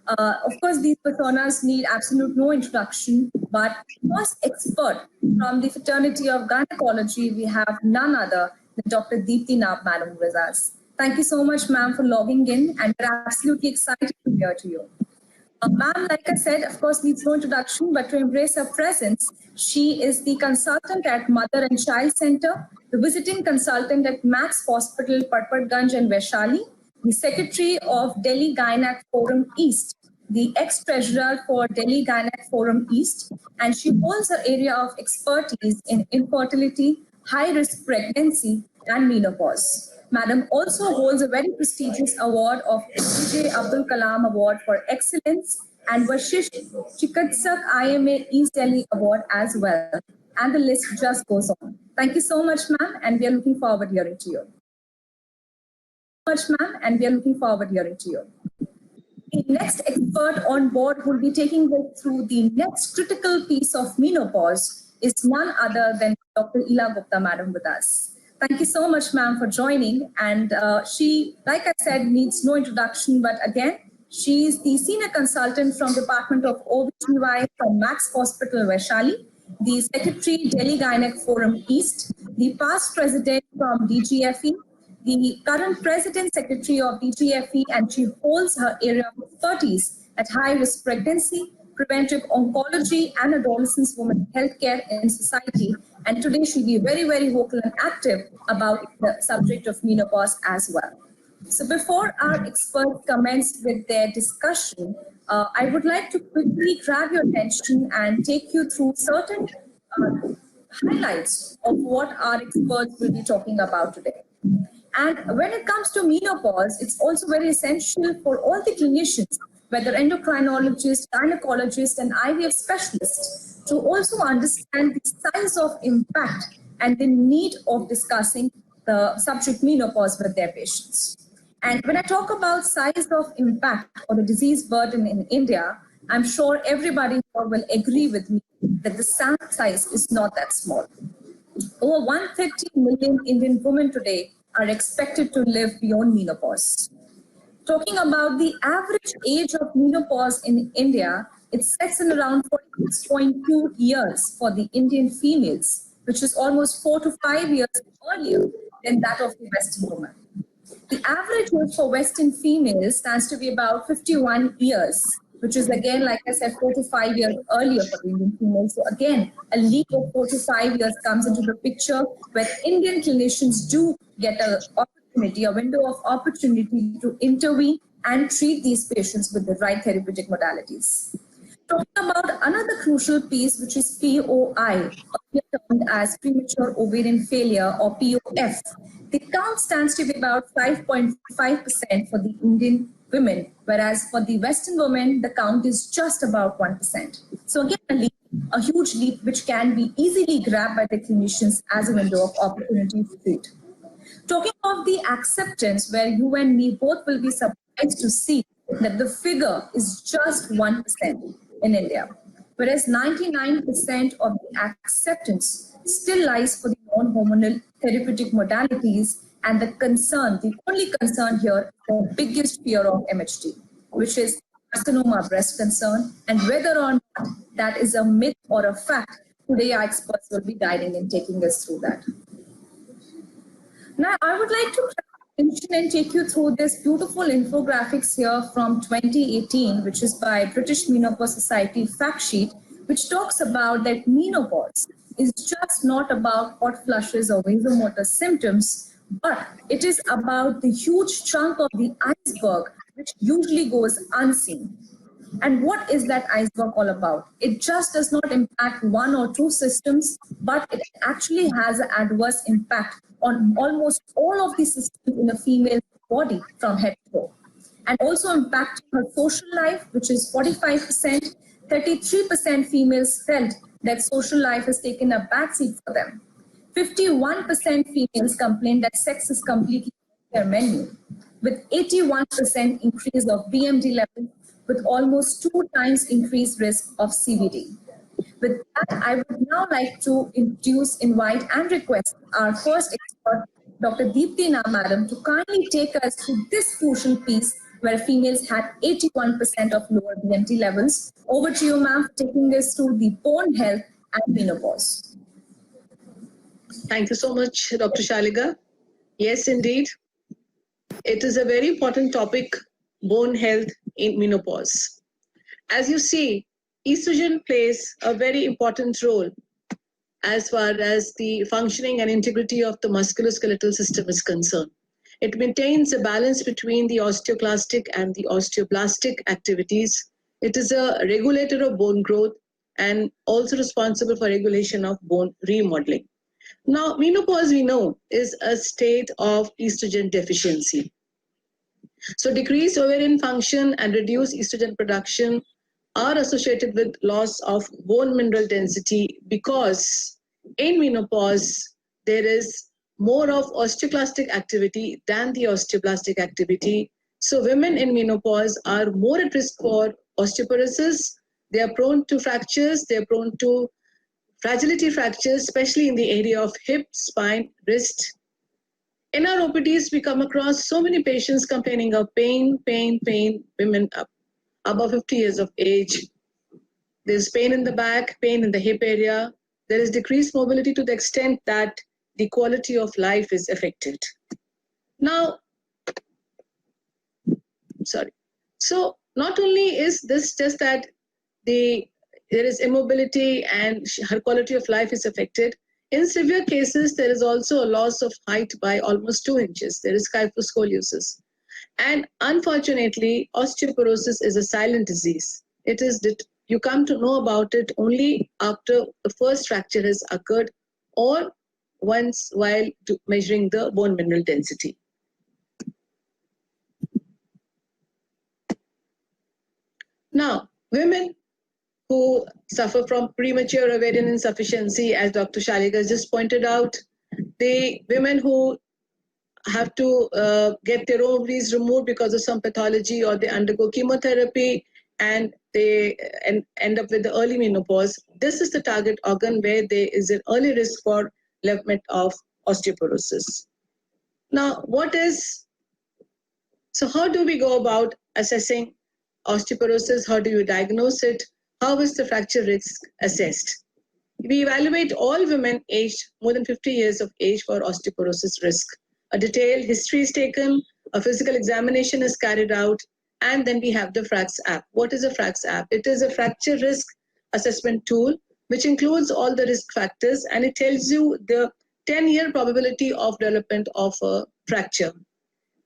Of course, these personas need absolute no introduction, but first expert from the fraternity of gynecology, we have none other than Dr. Deepti Nab, madam, with us. Thank you so much, ma'am, for logging in, and we're absolutely excited to hear to you. Ma'am, like I said, of course, needs no introduction, but to embrace her presence, she is the consultant at Mother and Child Center, the visiting consultant at Max Hospital, Patparganj and Vaishali, the secretary of Delhi Gynac Forum East, the ex-treasurer for Delhi Gynac Forum East, and she holds her area of expertise in infertility, high-risk pregnancy, and menopause. Madam also holds a very prestigious award of APJ Abdul Kalam Award for Excellence and Vashish Chikatsak IMA East Delhi Award as well. And the list just goes on. Thank you so much, ma'am, and we are looking forward to hearing to you. The next expert on board who will be taking us through the next critical piece of menopause is none other than Dr. Ila Gupta, madam, with us. Thank you so much, ma'am, for joining. And she, like I said, needs no introduction, but again, she's the senior consultant from Department of OBGYN from Max Hospital, Vaishali, the secretary, Delhi Gynac Forum East, the past president from DGFE, the current president secretary of DGFE, and she holds her area of expertise at high-risk pregnancy, preventive oncology, and adolescent women healthcare in society. And today she'll be very, very vocal and active about the subject of menopause as well. So before our experts commence with their discussion, I would like to quickly grab your attention and take you through certain highlights of what our experts will be talking about today. And when it comes to menopause, it's also very essential for all the clinicians, whether endocrinologists, gynecologists, and IVF specialists, to also understand the size of impact and the need of discussing the subject menopause with their patients. And when I talk about size of impact or the disease burden in India, I'm sure everybody will agree with me that the sample size is not that small. Over 130 million Indian women today are expected to live beyond menopause. Talking about the average age of menopause in India, it sets in around 46.2 years for the Indian females, which is almost 4 to 5 years earlier than that of the Western woman. The average age for Western females stands to be about 51 years, which is again, like I said, 4 to 5 years earlier for the Indian females. So again, a leap of 4 to 5 years comes into the picture where Indian clinicians do get an opportunity, a window of opportunity to intervene and treat these patients with the right therapeutic modalities. Talking about another crucial piece, which is POI, termed as premature ovarian failure, or POF. The count stands to be about 5.5% for the Indian women, whereas for the Western women, the count is just about 1%. So again, a huge leap which can be easily grabbed by the clinicians as a window of opportunity to treat. Talking of the acceptance, where you and me both will be surprised to see that the figure is just 1% in India, whereas 99% of the acceptance still lies for the non-hormonal therapeutic modalities, and the concern, the only concern here, the biggest fear of MHT, which is carcinoma breast concern, and whether or not that is a myth or a fact, today our experts will be guiding and taking us through that. Now, I would like to mention and take you through this beautiful infographics here from 2018, which is by British Menopause Society fact sheet, which talks about that menopause is just not about hot flushes or vasomotor symptoms, but it is about the huge chunk of the iceberg, which usually goes unseen. And what is that iceberg all about? It just does not impact one or two systems, but it actually has an adverse impact on almost all of the systems in a female body from head to toe. And also impact her social life, which is 45%. 33% females felt that social life has taken a backseat for them. 51% females complained that sex is completely off their menu, with 81% increase of BMD levels, with almost 2 times increased risk of CVD. With that, I would now like to invite and request our first expert, Dr. Deepti Nab, madam, to kindly take us through this crucial piece where females had 81% of lower BMT levels. Over to you, ma'am, taking us through the bone health and menopause. Thank you so much, Dr. Shaliga. Yes, indeed. It is a very important topic, bone health in menopause. As you see, estrogen plays a very important role as far as the functioning and integrity of the musculoskeletal system is concerned. It maintains a balance between the osteoclastic and the osteoblastic activities. It is a regulator of bone growth and also responsible for regulation of bone remodeling. Now, menopause, we know, is a state of estrogen deficiency. So decreased ovarian function and reduced estrogen production are associated with loss of bone mineral density because in menopause, there is more of osteoclastic activity than the osteoblastic activity. So women in menopause are more at risk for osteoporosis. They are prone to fractures. They are prone to fragility fractures, especially in the area of hip, spine, wrist. In our OPDs, we come across so many patients complaining of pain, women above 50 years of age. There's pain in the back, pain in the hip area. There is decreased mobility to the extent that the quality of life is affected. Now, So not only is this just that there is immobility and her quality of life is affected, in severe cases, there is also a loss of height by almost 2 inches. There is kyphoscoliosis. And unfortunately, osteoporosis is a silent disease. It is that you come to know about it only after the first fracture has occurred or once while measuring the bone mineral density. Now, women who suffer from premature ovarian insufficiency, as Dr. Shaliga just pointed out, the women who have to get their ovaries removed because of some pathology, or they undergo chemotherapy and they end up with the early menopause, this is the target organ where there is an early risk for development of osteoporosis. Now, so how do we go about assessing osteoporosis? How do you diagnose it? How is the fracture risk assessed? We evaluate all women aged more than 50 years of age for osteoporosis risk. A detailed history is taken, a physical examination is carried out, and then we have the FRAX app. What is a FRAX app? It is a fracture risk assessment tool which includes all the risk factors, and it tells you the 10-year probability of development of a fracture.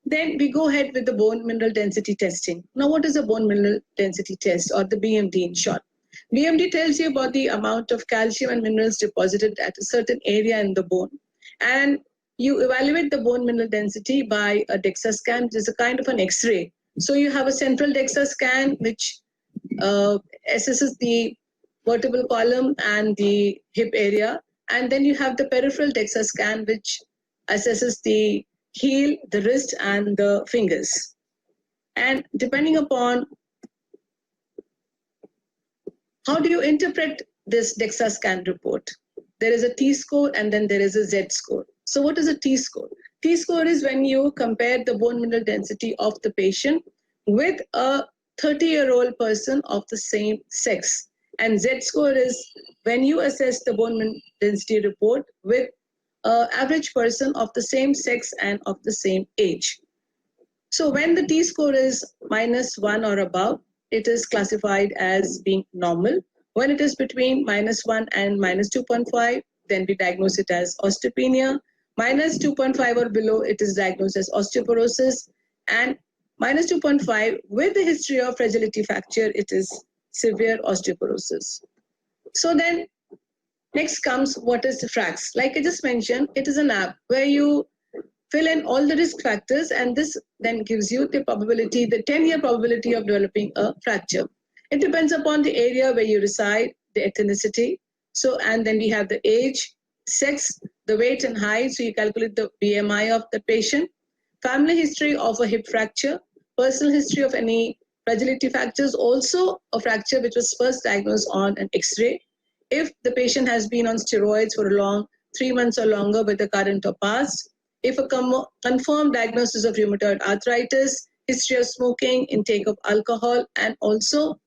Then we go ahead with the bone mineral density testing. Now, what is a bone mineral density test, or the BMD in short? BMD tells you about the amount of calcium and minerals deposited at a certain area in the bone. And you evaluate the bone mineral density by a DEXA scan, which is a kind of an X-ray. So you have a central DEXA scan, which assesses the vertebral column and the hip area. And then you have the peripheral DEXA scan, which assesses the heel, the wrist, and the fingers. And depending upon how do you interpret this DEXA scan report, there is a T-score and then there is a Z-score. So what is a T-score? T-score is when you compare the bone mineral density of the patient with a 30-year-old person of the same sex. And Z-score is when you assess the bone mineral density report with an average person of the same sex and of the same age. So when the T-score is -1 or above, it is classified as being normal. When it is between -1 and -2.5, then we diagnose it as osteopenia. -2.5 or below, it is diagnosed as osteoporosis. And -2.5, with the history of fragility fracture, it is severe osteoporosis. So then, next comes what is the FRAX. Like I just mentioned, it is an app where you fill in all the risk factors, and this then gives you the probability, the 10-year probability of developing a fracture. It depends upon the area where you reside, the ethnicity. So, and then we have the age, sex, the weight and height. So you calculate the BMI of the patient, family history of a hip fracture, personal history of any fragility fractures, also a fracture which was first diagnosed on an X-ray. If the patient has been on steroids for a long 3 months or longer with the current or past, if a confirmed diagnosis of rheumatoid arthritis, history of smoking, intake of alcohol, and also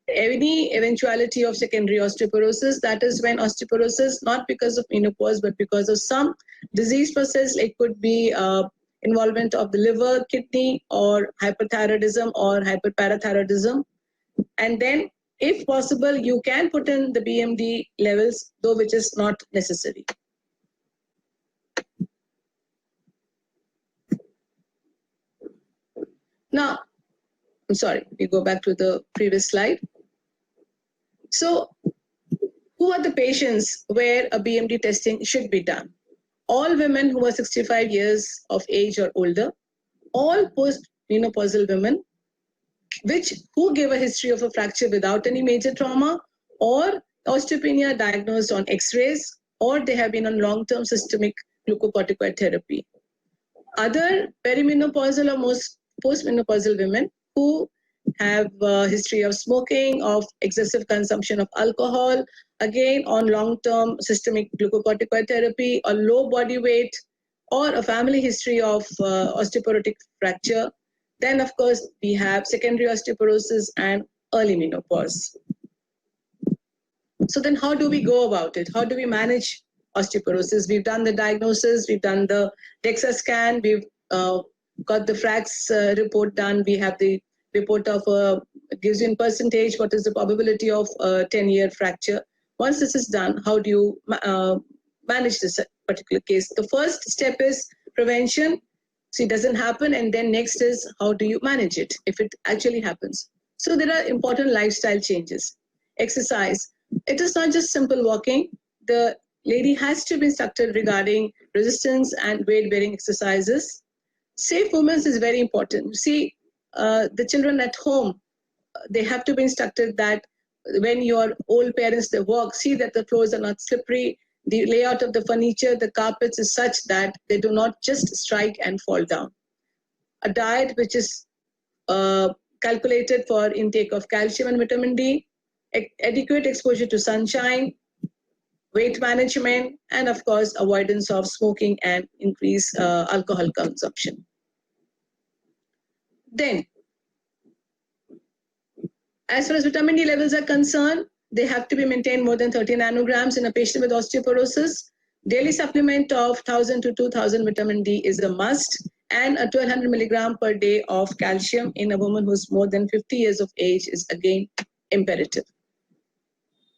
any eventuality of secondary osteoporosis. That is when osteoporosis, not because of menopause, but because of some disease process, it could be involvement of the liver, kidney, or hyperthyroidism or hyperparathyroidism. And then, if possible, you can put in the BMD levels, though which is not necessary. Now, I'm sorry, we go back to the previous slide. So, who are the patients where a BMD testing should be done? All women who are 65 years of age or older, all post-menopausal women, who give a history of a fracture without any major trauma, or osteopenia diagnosed on X-rays, or they have been on long-term systemic glucocorticoid therapy. Other perimenopausal or most postmenopausal women who have a history of smoking, of excessive consumption of alcohol, again on long-term systemic glucocorticoid therapy, or low body weight, or a family history of osteoporotic fracture. Then, of course, we have secondary osteoporosis and early menopause. So then how do we go about it? How do we manage osteoporosis? We've done the diagnosis, we've done the DEXA scan, we've got the FRAX report done, we have the report of gives you in percentage what is the probability of a 10-year fracture. Once this is done, how do you manage this particular case? The first step is prevention. So it doesn't happen, and then next is how do you manage it if it actually happens. So there are important lifestyle changes. Exercise. It is not just simple walking. The lady has to be instructed regarding resistance and weight-bearing exercises. Safe movements is very important. See, the children at home, they have to be instructed that when your old parents, they walk, see that the floors are not slippery. The layout of the furniture, the carpets is such that they do not just strike and fall down. A diet which is calculated for intake of calcium and vitamin D, adequate exposure to sunshine, weight management, and of course, avoidance of smoking and increased alcohol consumption. Then, as far as vitamin D levels are concerned, they have to be maintained more than 30 nanograms in a patient with osteoporosis. Daily supplement of 1000 to 2000 vitamin D is a must, and a 1200 milligram per day of calcium in a woman who's more than 50 years of age is again imperative.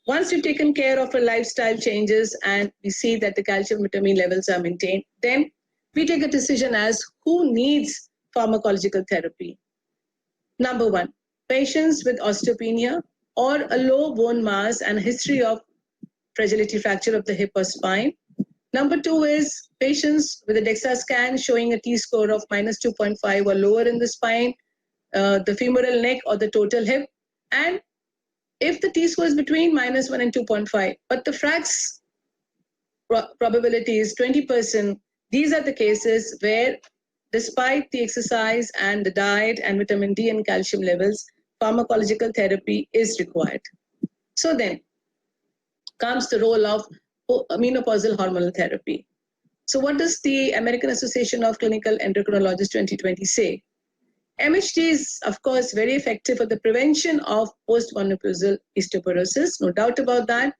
Once we've taken care of our lifestyle changes and we see that the calcium vitamin levels are maintained, then we take a decision as who needs pharmacological therapy. Number one, patients with osteopenia or a low bone mass and history of fragility fracture of the hip or spine. Number two is patients with a DEXA scan showing a T-score of -2.5 or lower in the spine, the femoral neck or the total hip. And if the T-score is between -1 and 2.5, but the FRAX probability is 20%, these are the cases where despite the exercise and the diet and vitamin D and calcium levels, pharmacological therapy is required. So then comes the role of menopausal hormonal therapy. So what does the American Association of Clinical Endocrinologists 2020 say? MHT is, of course, very effective for the prevention of postmenopausal osteoporosis, no doubt about that.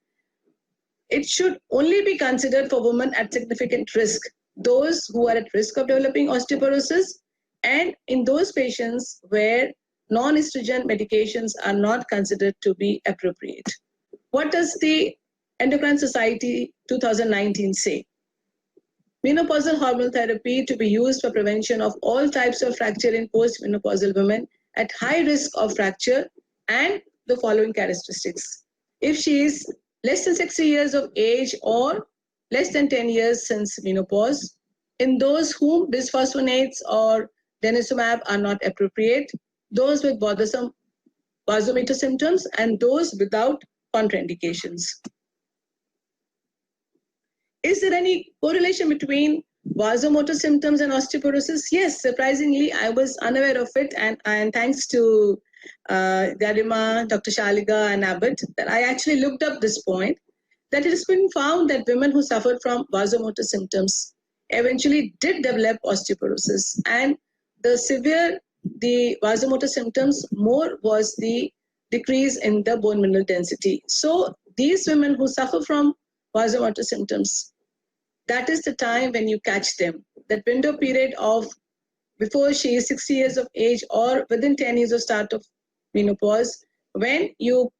It should only be considered for women at significant risk, those who are at risk of developing osteoporosis, and in those patients where non-estrogen medications are not considered to be appropriate. What does the Endocrine Society 2019 say? Menopausal hormonal therapy to be used for prevention of all types of fracture in postmenopausal women at high risk of fracture, and the following characteristics. If she is less than 60 years of age or less than 10 years since menopause, in those whom bisphosphonates or denosumab are not appropriate, those with bothersome vasomotor symptoms, and those without contraindications. Is there any correlation between vasomotor symptoms and osteoporosis? Yes, surprisingly, I was unaware of it, and thanks to Garima, Dr. Shaliga, and Abbott, that I actually looked up this point, that it has been found that women who suffered from vasomotor symptoms eventually did develop osteoporosis, and the severe the vasomotor symptoms, more was the decrease in the bone mineral density. So these women who suffer from vasomotor symptoms, that is the time when you catch them. That window period of before she is 60 years of age or within 10 years of start of menopause, when you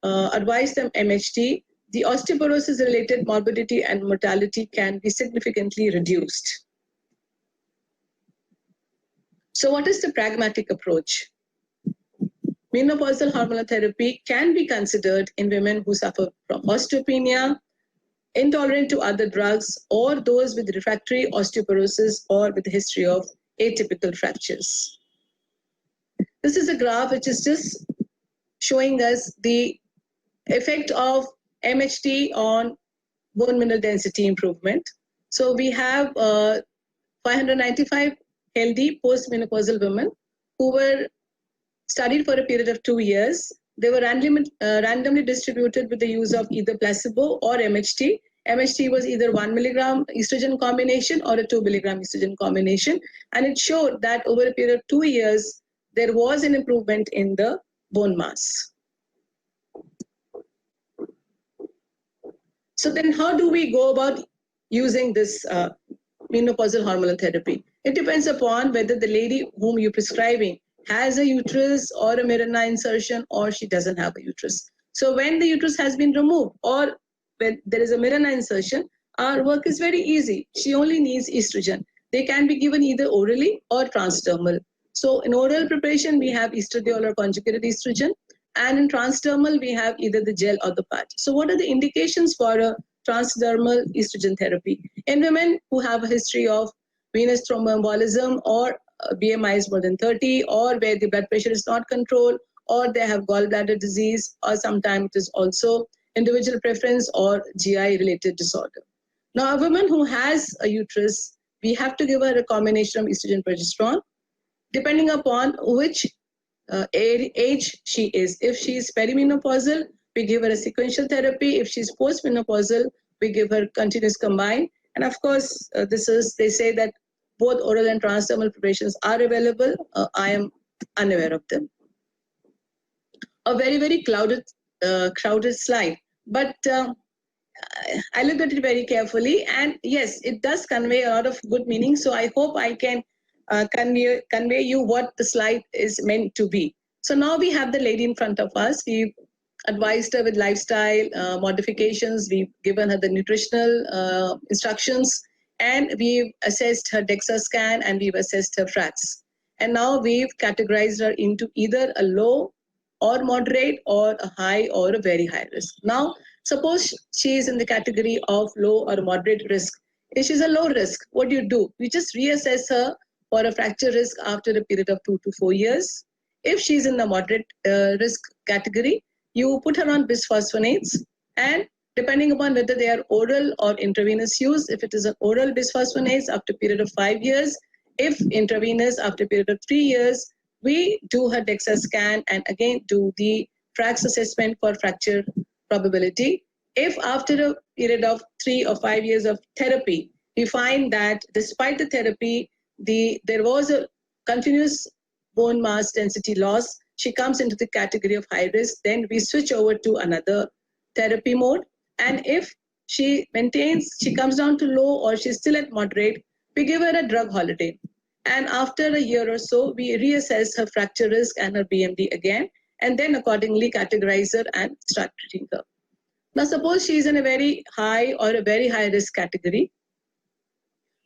advise them MHT, the osteoporosis related morbidity and mortality can be significantly reduced. So what is the pragmatic approach? Menopausal hormonal therapy can be considered in women who suffer from osteopenia, intolerant to other drugs, or those with refractory osteoporosis or with a history of atypical fractures. This is a graph which is just showing us the effect of MHT on bone mineral density improvement. So we have 595 healthy postmenopausal women who were studied for a period of 2 years. They were randomly distributed with the use of either placebo or MHT. MHT was either 1 milligram estrogen combination or a 2 milligram estrogen combination. And it showed that over a period of 2 years, there was an improvement in the bone mass. So then how do we go about using this menopausal hormonal therapy? It depends upon whether the lady whom you're prescribing has a uterus or a Mirena insertion, or she doesn't have a uterus. So when the uterus has been removed or when there is a Mirena insertion, our work is very easy. She only needs estrogen. They can be given either orally or transdermal. So in oral preparation, we have estradiol or conjugated estrogen. And in transdermal, we have either the gel or the patch. So what are the indications for a transdermal estrogen therapy? In women who have a history of venous thromboembolism or BMI is more than 30, or where the blood pressure is not controlled, or they have gallbladder disease, or sometimes it is also individual preference or GI related disorder. Now, a woman who has a uterus, we have to give her a combination of estrogen progesterone, depending upon which age she is. If she is perimenopausal, we give her a sequential therapy. If she's postmenopausal, we give her continuous combined. And of course, they say that both oral and transdermal preparations are available. I am unaware of them. A very, very crowded slide. But I looked at it very carefully. And yes, it does convey a lot of good meaning. So I hope I can convey you what the slide is meant to be. So now we have the lady in front of us. We've advised her with lifestyle modifications. We've given her the nutritional instructions. And we've assessed her DEXA scan and we've assessed her FRAX. And now we've categorized her into either a low or moderate or a high or a very high risk. Now, suppose she is in the category of low or moderate risk. If she's a low risk, what do? We just reassess her for a fracture risk after a period of 2 to 4 years. If she's in the moderate risk category, you put her on bisphosphonates, and depending upon whether they are oral or intravenous use, if it is an oral bisphosphonates after a period of 5 years, if intravenous after a period of 3 years, we do her DEXA scan and again do the FRAX assessment for fracture probability. If after a period of 3 or 5 years of therapy, we find that despite the therapy, there was a continuous bone mass density loss, she comes into the category of high risk, then we switch over to another therapy mode. And if she comes down to low or she's still at moderate, we give her a drug holiday. And after a year or so, we reassess her fracture risk and her BMD again, and then accordingly categorize her and start treating her. Now, suppose she's in a very high or a very high risk category.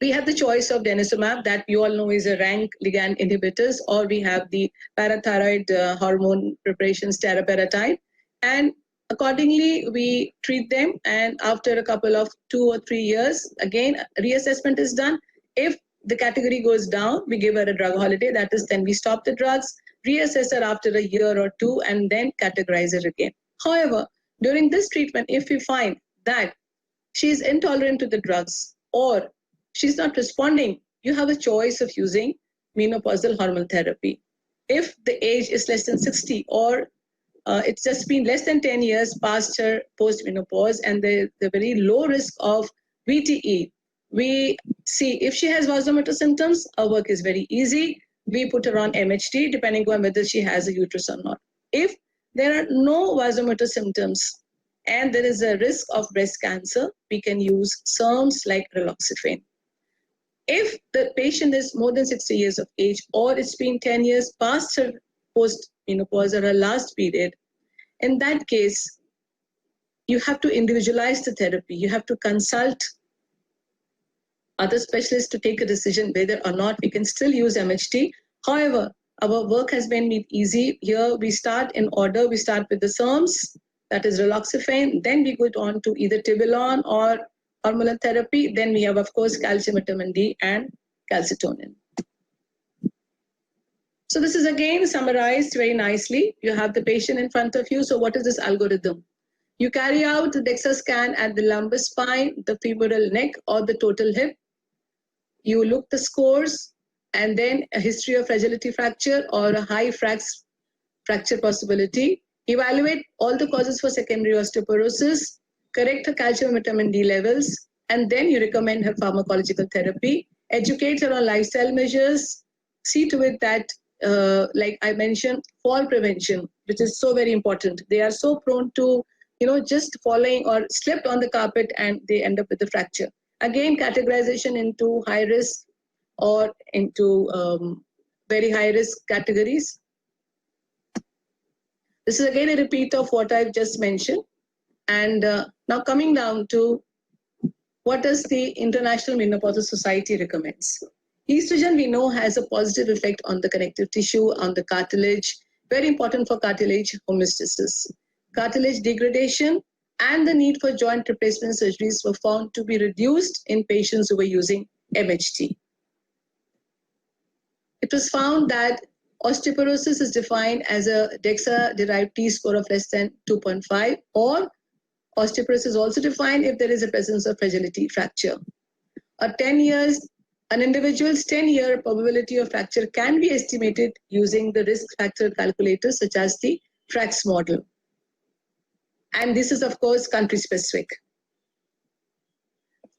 We have the choice of denosumab that you all know is a rank ligand inhibitors, or we have the parathyroid hormone preparations, teriparatide. And accordingly, we treat them. And after a couple of 2 or 3 years, again, reassessment is done. If the category goes down, we give her a drug holiday. That is, then we stop the drugs, reassess her after a year or 2, and then categorize her again. However, during this treatment, if we find that she is intolerant to the drugs or she's not responding, you have a choice of using menopausal hormonal therapy. If the age is less than 60 or it's just been less than 10 years past her postmenopause and the very low risk of VTE, we see if she has vasomotor symptoms, our work is very easy. we put her on MHT depending on whether she has a uterus or not. If there are no vasomotor symptoms and there is a risk of breast cancer, we can use SERMs like raloxifene. If the patient is more than 60 years of age or it's been 10 years past her post-menopause or her last period, in that case, you have to individualize the therapy. You have to consult other specialists to take a decision whether or not we can still use MHT. However, our work has been made easy. Here we start in order. We start with the SERMs, that is raloxifene. Then we go on to either Tibolon or hormonal therapy. Then we have, of course, calcium, vitamin D, and calcitonin. So this is again summarized very nicely. You have the patient in front of you. So what is this algorithm? You carry out the DEXA scan at the lumbar spine, the femoral neck, or the total hip. You look the scores, and then a history of fragility fracture or a high fracture possibility. Evaluate all the causes for secondary osteoporosis, correct her calcium and vitamin D levels, and then you recommend her pharmacological therapy. Educate her on lifestyle measures. See to it that, like I mentioned, fall prevention, which is so very important. They are so prone to, just falling or slipped on the carpet and they end up with a fracture. Again, categorization into high risk or into very high risk categories. This is again a repeat of what I've just mentioned. And now coming down to what does the International Menopausal Society recommends. Estrogen, we know, has a positive effect on the connective tissue, on the cartilage, very important for cartilage homeostasis. Cartilage degradation and the need for joint replacement surgeries were found to be reduced in patients who were using MHT. It was found that osteoporosis is defined as a DEXA-derived T-score of less than 2.5, or osteoporosis is also defined if there is a presence of fragility fracture. An individual's 10-year probability of fracture can be estimated using the risk factor calculators such as the FRAX model. And this is, of course, country-specific.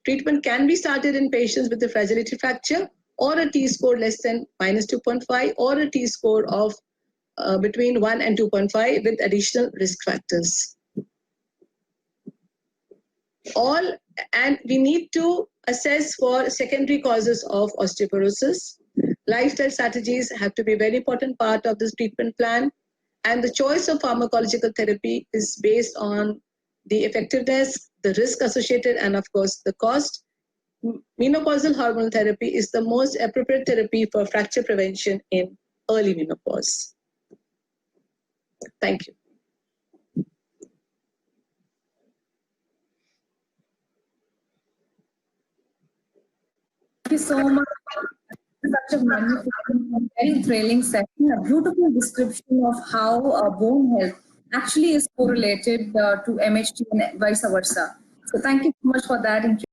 Treatment can be started in patients with a fragility fracture or a T-score less than -2.5 or a T-score of between 1 and 2.5 with additional risk factors. And we need to assess for secondary causes of osteoporosis. Lifestyle strategies have to be a very important part of this treatment plan. And the choice of pharmacological therapy is based on the effectiveness, the risk associated, and of course, the cost. Menopausal hormonal therapy is the most appropriate therapy for fracture prevention in early menopause. Thank you. Thank you so much. Such a magnificent and very thrilling session, a beautiful description of how bone health actually is correlated to MHT and vice versa. So thank you so much for that.